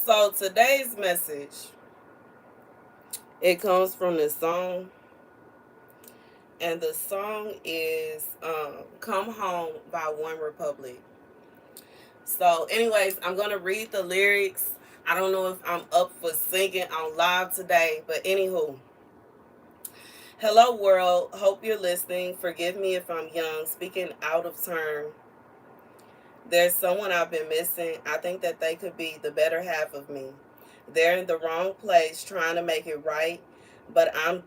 So today's message, it comes from the song, and the song is Come Home by One Republic. So anyways, I'm going to read the lyrics. I don't know if I'm up for singing on live today, but anywho. Hello world, hope you're listening. Forgive me if I'm young, speaking out of turn. There's someone I've been missing. I think that they could be the better half of me. They're in the wrong place trying to make it right, but I'm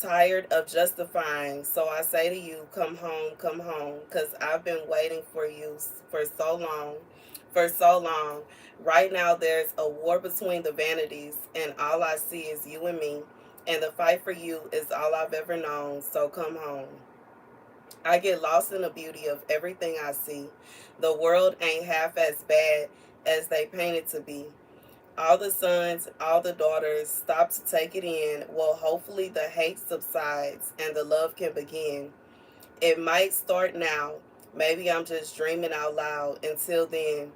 tired of justifying. So I say to you, come home, because I've been waiting for you for so long. For so long. Right now, there's a war between the vanities, and all I see is you and me. And the fight for you is all I've ever known. So come home. I get lost in the beauty of everything I see. The world ain't half as bad as they paint it to be. All the sons, all the daughters stop to take it in. Well, hopefully the hate subsides and the love can begin. It might start now. Maybe I'm just dreaming out loud. Until then,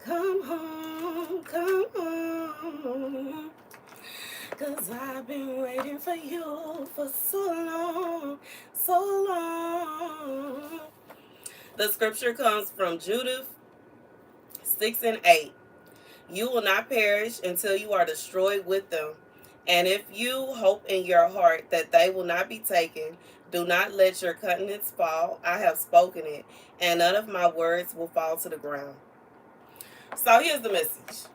come home. 'Cause I've been waiting for you for so long, so long. The scripture comes from Judith 6 and 8. You will not perish until you are destroyed with them. And if you hope in your heart that they will not be taken, do not let your countenance fall. I have spoken it, and none of my words will fall to the ground. So here's the message.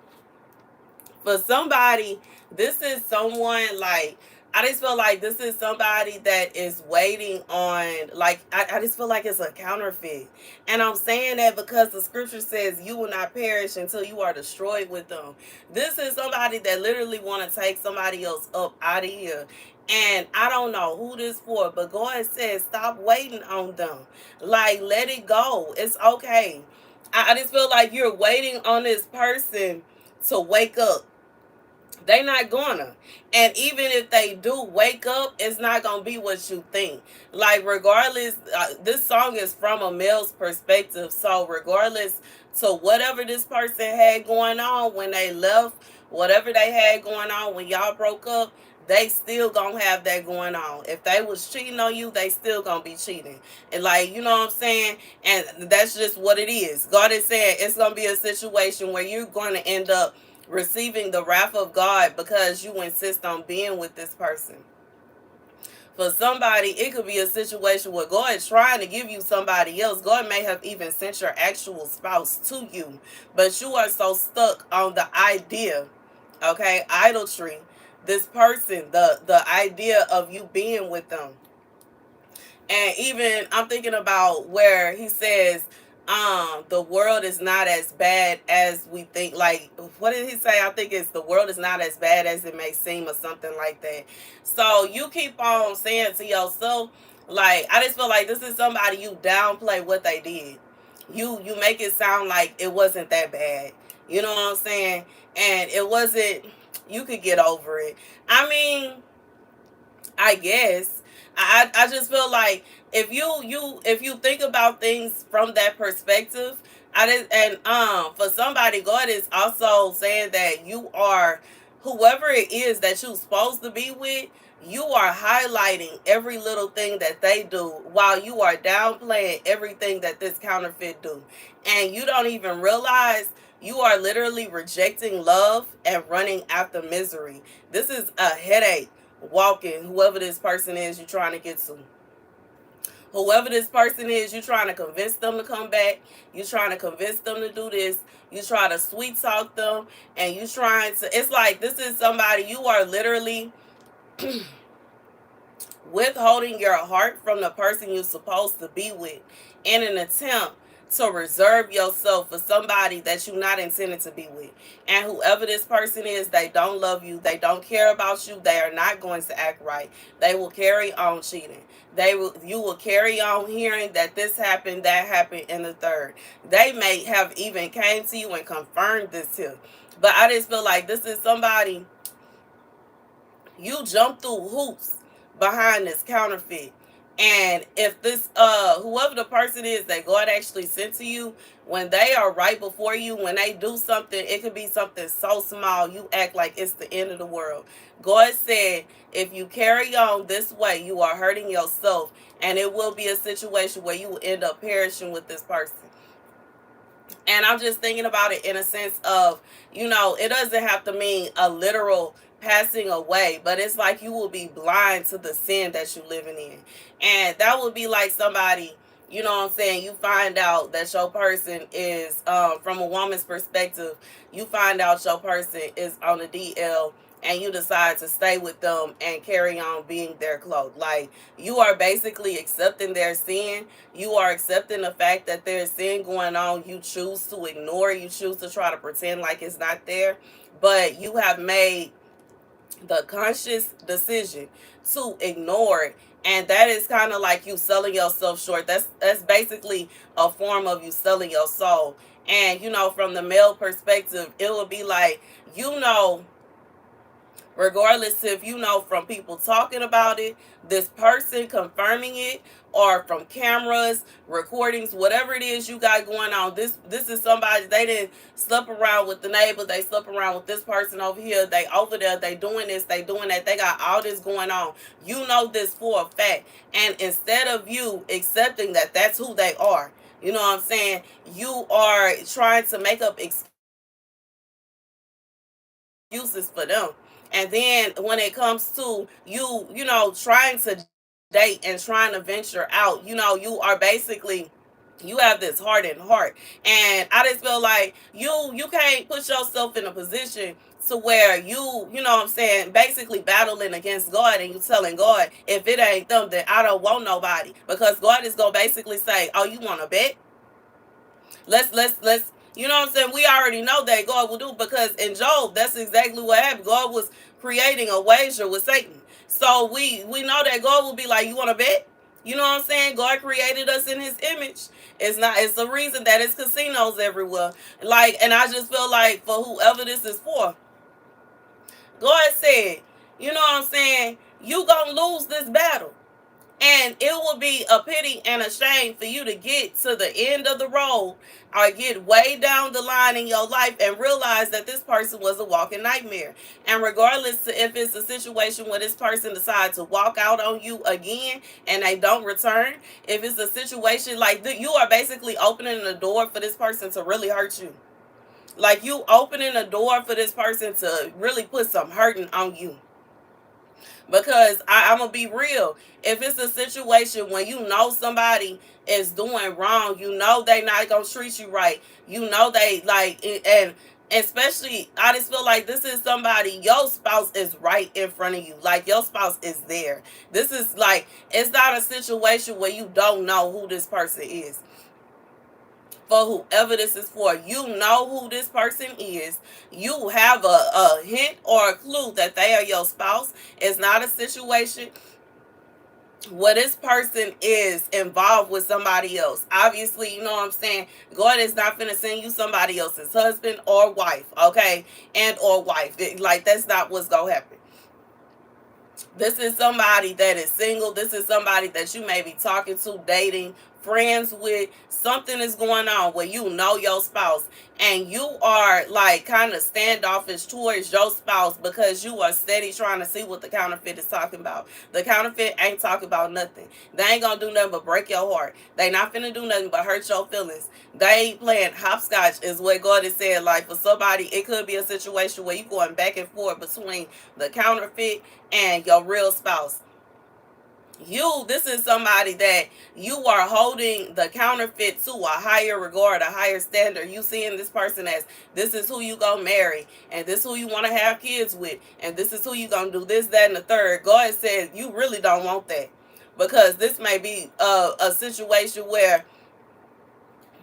For somebody, this is someone like, I just feel like this is somebody that is waiting on, like, I just feel like it's a counterfeit. And I'm saying that because the scripture says you will not perish until you are destroyed with them. This is somebody that literally want to take somebody else up out of here. And I don't know who this for, but God says stop waiting on them. Like, let it go. It's okay. I just feel like you're waiting on this person to wake up. They not gonna. And even if they do wake up, it's not gonna be what you think. Like, regardless, this song is from a male's perspective. So regardless to whatever this person had going on when they left, whatever they had going on when y'all broke up, they still gonna have that going on. If they was cheating on you, they still gonna be cheating. And, like, you know what I'm saying? And that's just what it is. God is saying it's gonna be a situation where you're gonna end up receiving the wrath of God because you insist on being with this person. For somebody, it could be a situation where God is trying to give you somebody else. God may have even sent your actual spouse to you, but you are so stuck on the idea, okay, idolatry, this person, the idea of you being with them. And even I'm thinking about where he says, the world is not as bad as we think. Like, what did he say? I think it's the world is not as bad as it may seem, or something like that. So you keep on saying to yourself, like, I just feel like this is somebody, you downplay what they did. You make it sound like it wasn't that bad. You know what I'm saying? And it wasn't, you could get over it. I mean, I guess I just feel like if you think about things from that perspective, I did, and for somebody, God is also saying that you are, whoever it is that you're supposed to be with, you are highlighting every little thing that they do while you are downplaying everything that this counterfeit do. And you don't even realize you are literally rejecting love and running after misery. This is a headache walking, whoever this person is you're trying to get to. Whoever this person is, you're trying to convince them to come back. You're trying to convince them to do this. You try to sweet talk them, and you trying to, it's like this is somebody you are literally withholding your heart from the person you're supposed to be with in an attempt to reserve yourself for somebody that you're not intended to be with. And whoever this person is, they don't love you. They don't care about you. They are not going to act right. They will carry on cheating. You will carry on hearing that this happened, that happened, and the third. They may have even came to you and confirmed this here. But I just feel like this is somebody, you jump through hoops behind this counterfeit. And if this whoever the person is that God actually sent to you, when they are right before you, when they do something, it could be something so small you act like it's the end of the world. God said, if you carry on this way, you are hurting yourself, and it will be a situation where you will end up perishing with this person. And I'm just thinking about it in a sense of, it doesn't have to mean a literal passing away, but it's like you will be blind to the sin that you're living in. And that would be like somebody, you know what I'm saying, you find out that your person is, from a woman's perspective, you find out your person is on the DL, and you decide to stay with them and carry on being their cloak. Like, you are basically accepting their sin. You are accepting the fact that there's sin going on. You choose to ignore it. You choose to try to pretend like it's not there. But you have made the conscious decision to ignore it. And that is kind of like you selling yourself short. That's basically a form of you selling your soul. And from the male perspective, it would be like, regardless if from people talking about it, this person confirming it, or from cameras, recordings, whatever it is you got going on. This is somebody, they didn't sleep around with the neighbor, they slept around with this person over here, they over there, they doing this, they doing that, they got all this going on. You know this for a fact. And instead of you accepting that that's who they are, you know what I'm saying, you are trying to make up excuses for them. And then when it comes to you, trying to date and trying to venture out, you are basically, you have this hardened heart. And I just feel like you can't put yourself in a position to where you know what I'm saying, basically battling against God, and you telling God, if it ain't them, then I don't want nobody. Because God is gonna basically say, oh, you wanna bet? Let's you know what I'm saying? We already know that God will do, because in Job, that's exactly what happened. God was creating a wager with Satan. So we know that God will be like, you want to bet? You know what I'm saying? God created us in his image. It's the reason that it's casinos everywhere. Like, and I just feel like for whoever this is for, God said, you know what I'm saying, you gonna lose this battle. And it will be a pity and a shame for you to get to the end of the road, or get way down the line in your life and realize that this person was a walking nightmare. And regardless to if it's a situation where this person decides to walk out on you again and they don't return, if it's a situation like you are basically opening the door for this person to really hurt you. Like, you opening the door for this person to really put some hurting on you. Because I'm gonna be real. If it's a situation when you know somebody is doing wrong, you know they not gonna treat you right. You know they like, and especially, I just feel like this is somebody, your spouse is right in front of you. Like, your spouse is there. This is like, it's not a situation where you don't know who this person is. For whoever this is for, you know who this person is. You have a hint or a clue that they are your spouse. It's not a situation where this person is involved with somebody else. Obviously, you know what I'm saying, God is not finna send you somebody else's husband or wife, okay, and or wife. Like, that's not what's gonna happen. This is somebody that is single. This is somebody that you may be talking to, dating, friends with. Something is going on where you know your spouse, and you are like kind of standoffish towards your spouse because you are steady trying to see what the counterfeit is talking about. The counterfeit ain't talking about nothing. They ain't gonna do nothing but break your heart. They not finna do nothing but hurt your feelings. They ain't playing hopscotch, is what God is saying. Like, for somebody, it could be a situation where you going back and forth between the counterfeit and your real spouse. This is somebody that you are holding the counterfeit to a higher regard, a higher standard. You seeing this person as, this is who you gonna marry, and this who you want to have kids with, and this is who you gonna do this, that, and the third. God says you really don't want that, because this may be a situation where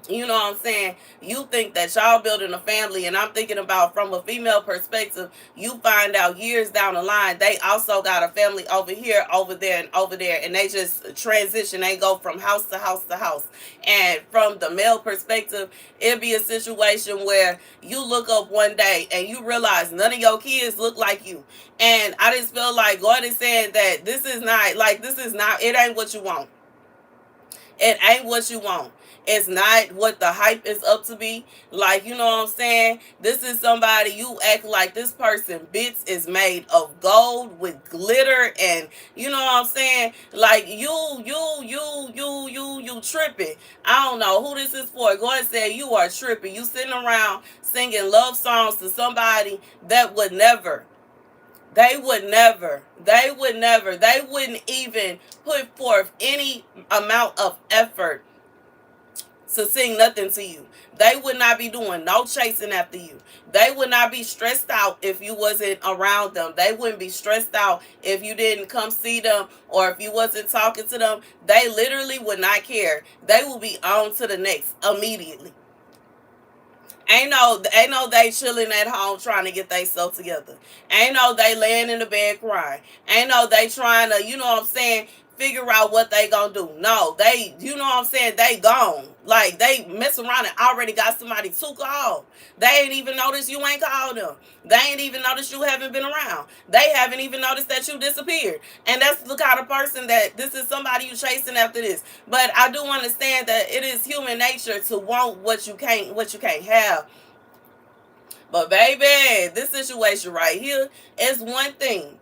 You know what I'm saying? You think that y'all building a family, and I'm thinking about from a female perspective, you find out years down the line, they also got a family over here, over there, and over there, and they just transition. They go from house to house to house. And from the male perspective, it'd be a situation where you look up one day and you realize none of your kids look like you. And I just feel like God is saying that it ain't what you want. It ain't what you want. It's not what the hype is up to be. Like, you know what I'm saying? This is somebody, you act like this person bits is made of gold with glitter, and you know what I'm saying? Like you tripping. I don't know who this is for. Go ahead and say you are tripping. You sitting around singing love songs to somebody that would never. They wouldn't even put forth any amount of effort to sing nothing to you. They would not be doing no chasing after you. They would not be stressed out if you wasn't around them. They wouldn't be stressed out if you didn't come see them or if you wasn't talking to them. They literally would not care. They will be on to the next immediately. Ain't no they chilling at home trying to get themselves together. Ain't no they laying in the bed crying. Ain't no they trying to, you know what I'm saying, figure out what they gonna do. No, they, you know what I'm saying, they gone. Like they mess around and already got somebody to call. They ain't even noticed you ain't called them. They ain't even noticed you haven't been around. They haven't even noticed that you disappeared. And that's the kind of person that this is somebody you chasing after this. But I do understand that it is human nature to want what you can't have. But baby, this situation right here is one thing.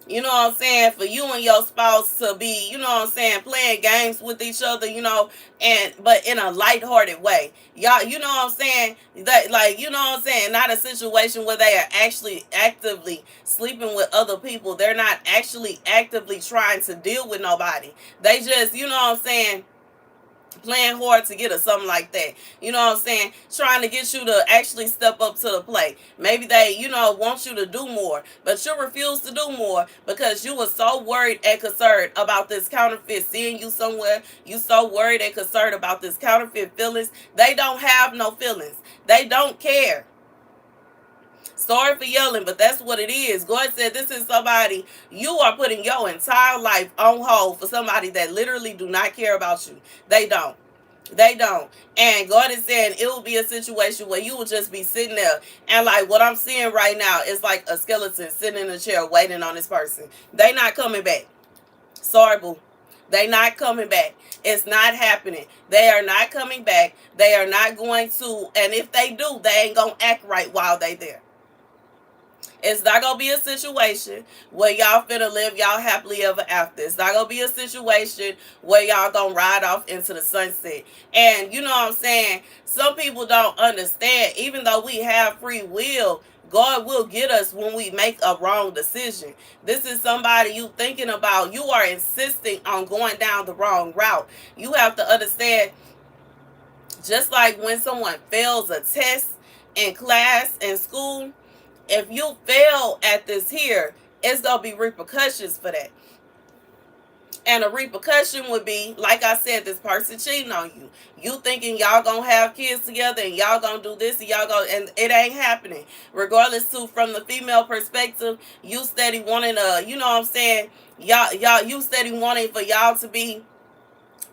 You know what I'm saying? For you and your spouse to be, you know what I'm saying, playing games with each other, and but in a lighthearted way. Y'all, you know what I'm saying? That, like, you know what I'm saying? Not a situation where they are actually actively sleeping with other people. They're not actually actively trying to deal with nobody. They just, you know what I'm saying, playing hard to get or something like that. You know what I'm saying? Trying to get you to actually step up to the plate. Maybe they, want you to do more, but you refuse to do more because you were so worried and concerned about this counterfeit seeing you somewhere. You so worried and concerned about this counterfeit feelings. They don't have no feelings. They don't care. Sorry for yelling, but that's what it is. God said this is somebody you are putting your entire life on hold for somebody that literally do not care about you. They don't. They don't. And God is saying it will be a situation where you will just be sitting there. And like what I'm seeing right now is like a skeleton sitting in a chair waiting on this person. They not coming back. Sorry, boo. They not coming back. It's not happening. They are not coming back. They are not going to. And if they do, they ain't going to act right while they there. It's not gonna be a situation where y'all finna live y'all happily ever after. It's not gonna be a situation where y'all gonna ride off into the sunset. And you know what I'm saying? Some people don't understand, even though we have free will, God will get us when we make a wrong decision. This is somebody you thinking about. You are insisting on going down the wrong route. You have to understand, just like when someone fails a test in class in school, if you fail at this here, it's gonna be repercussions for that. And a repercussion would be, like I said, this person cheating on you. You thinking y'all gonna have kids together and y'all gonna do this and and it ain't happening. Regardless to from the female perspective, you steady wanting you know what I'm saying, you steady wanting for y'all to be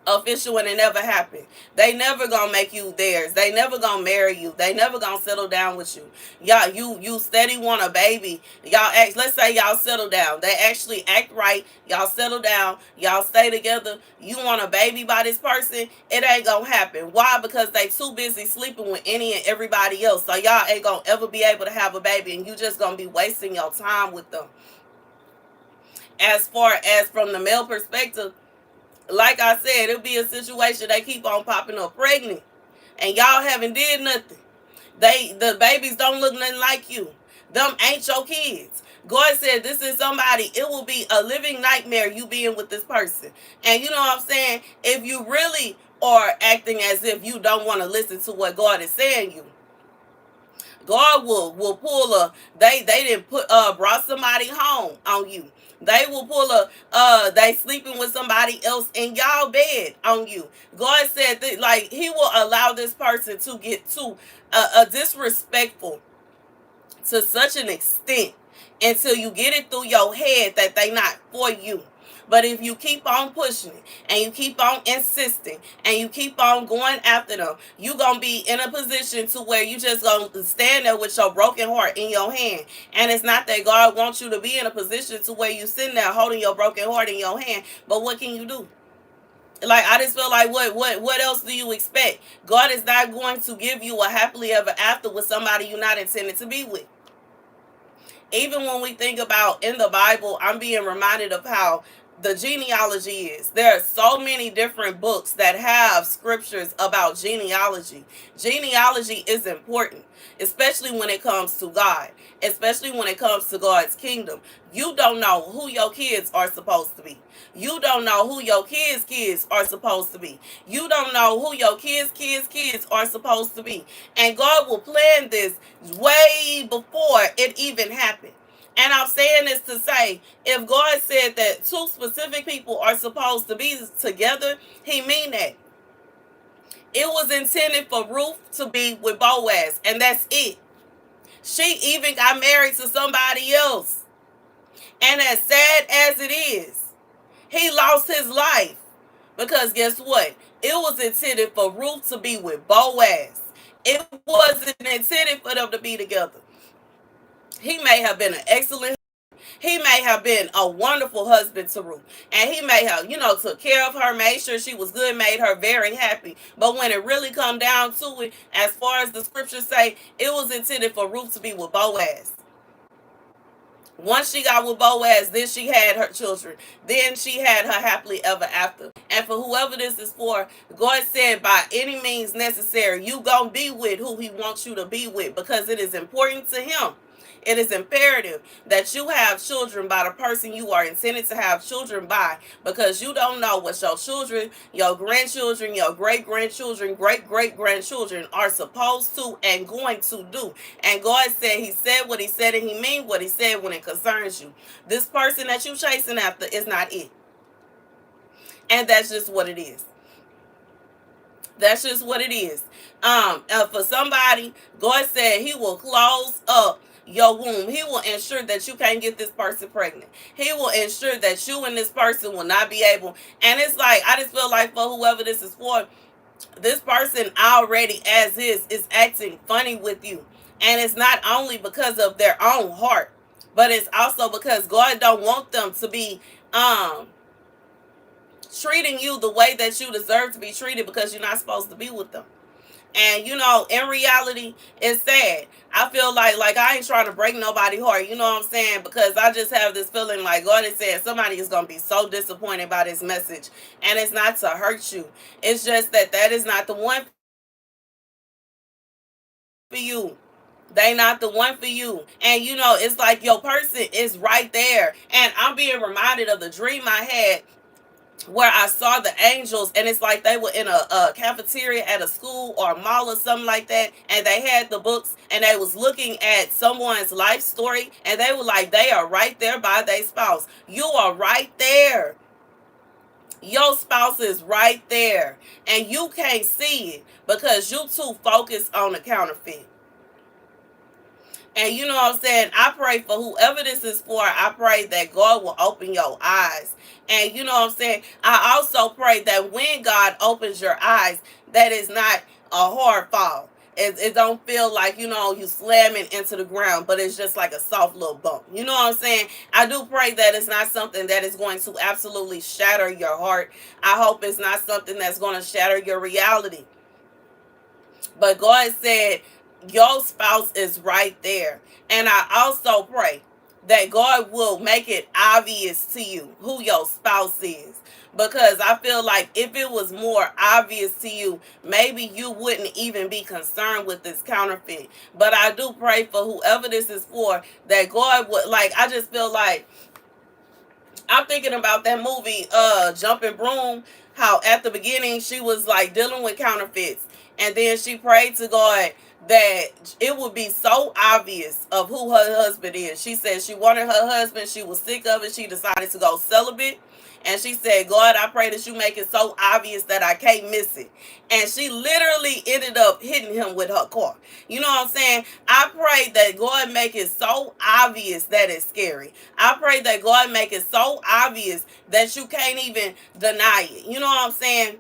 official when it never happened. They never gonna make you theirs. They never gonna marry you. They never gonna settle down with you. Y'all, you steady want a baby. Y'all act. Let's say y'all settle down. They actually act right. Y'all settle down. Y'all stay together. You want a baby by this person. It ain't gonna happen. Why? Because they too busy sleeping with any and everybody else. So y'all ain't gonna ever be able to have a baby, and you just gonna be wasting your time with them. As far as from the male perspective, like I said, it'll be a situation they keep on popping up pregnant, and y'all haven't did nothing. The babies don't look nothing like you. Them ain't your kids. God said this is somebody. It will be a living nightmare you being with this person. And you know what I'm saying? If you really are acting as if you don't want to listen to what God is saying you, God will pull a they didn't put brought somebody home on you. They will pull a they sleeping with somebody else in y'all bed on you. God said that, like, he will allow this person to get to a disrespectful to such an extent until you get it through your head that they not for you. But if you keep on pushing it and you keep on insisting and you keep on going after them, you going to be in a position to where you just going to stand there with your broken heart in your hand. And it's not that God wants you to be in a position to where you sitting there holding your broken heart in your hand. But what can you do? Like, I just feel like what else do you expect? God is not going to give you a happily ever after with somebody you're not intended to be with. Even when we think about in the Bible, I'm being reminded of how the genealogy is. There are so many different books that have scriptures about genealogy. Genealogy is important, especially when it comes to God, especially when it comes to God's kingdom. You don't know who your kids are supposed to be. You don't know who your kids are supposed to be. You don't know who your kids are supposed to be. And God will plan this way before it even happened. And I'm saying this to say, if God said that two specific people are supposed to be together, he mean that. It was intended for Ruth to be with Boaz, and that's it. She even got married to somebody else. And as sad as it is, he lost his life. Because guess what? It was intended for Ruth to be with Boaz. It wasn't intended for them to be together. He may have been an excellent, he may have been a wonderful husband to Ruth. And he may have, took care of her, made sure she was good, made her very happy. But when it really come down to it, as far as the scriptures say, it was intended for Ruth to be with Boaz. Once she got with Boaz, then she had her children. Then she had her happily ever after. And for whoever this is for, God said by any means necessary, you gonna be with who he wants you to be with, because it is important to him. It is imperative that you have children by the person you are intended to have children by, because you don't know what your children, your grandchildren, your great-grandchildren, great-great-grandchildren are supposed to and going to do. And God said he said what he said, and he mean what he said when it concerns you. This person that you chasing after is not it. And that's just what it is. That's just what it is. For somebody, God said he will close up your womb. He will ensure that you can't get this person pregnant. He will ensure that you and this person will not be able. And it's like, I just feel like for whoever this is for, this person already as is acting funny with you. And it's not only because of their own heart, but it's also because God don't want them to be treating you the way that you deserve to be treated, because you're not supposed to be with them. And in reality, it's sad. I feel like I ain't trying to break nobody's heart, you know what I'm saying? Because I just have this feeling like God is saying somebody is going to be so disappointed by this message. And it's not to hurt you. It's just that is not the one for you. They not the one for you. And it's like your person is right there. And I'm being reminded of the dream I had where I saw the angels, and it's like they were in a cafeteria at a school or a mall or something like that, and they had the books, and they was looking at someone's life story, and they were like, they are right there by their spouse. You are right there. Your spouse is right there, and you can't see it because you too focused on the counterfeit. And you know what I'm saying? I pray for whoever this is for. I pray that God will open your eyes. And you know what I'm saying? I also pray that when God opens your eyes, that is not a hard fall. It don't feel like, you slamming into the ground, but it's just like a soft little bump. You know what I'm saying? I do pray that it's not something that is going to absolutely shatter your heart. I hope it's not something that's going to shatter your reality. But God said, your spouse is right there. And I also pray that God will make it obvious to you who your spouse is. Because I feel like if it was more obvious to you, maybe you wouldn't even be concerned with this counterfeit. But I do pray for whoever this is for, that God would, I just feel like, I'm thinking about that movie, Jumping Broom, how at the beginning she was like dealing with counterfeits. And then she prayed to God that it would be so obvious of who her husband is. She said she wanted her husband. She was sick of it. She decided to go celibate. And she said, God, I pray that you make it so obvious that I can't miss it. And she literally ended up hitting him with her car. You know what I'm saying? I pray that God make it so obvious that it's scary. I pray that God make it so obvious that you can't even deny it. You know what I'm saying?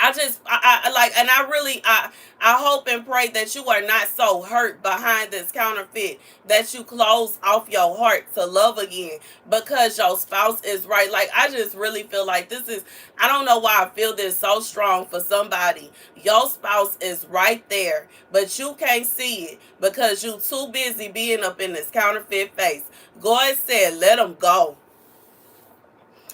I like, and I really, I hope and pray that you are not so hurt behind this counterfeit that you close off your heart to love again because your spouse is right. Like, I just really feel like this is, I don't know why I feel this so strong for somebody. Your spouse is right there, but you can't see it because you too busy being up in this counterfeit face. God said, let them go.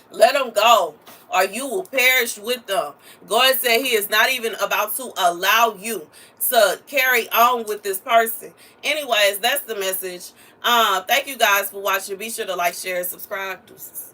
Let them go, or you will perish with them. God said he is not even about to allow you to carry on with this person. Anyways, that's the message. Thank you guys for watching. Be sure to like, share, and subscribe. Deuces.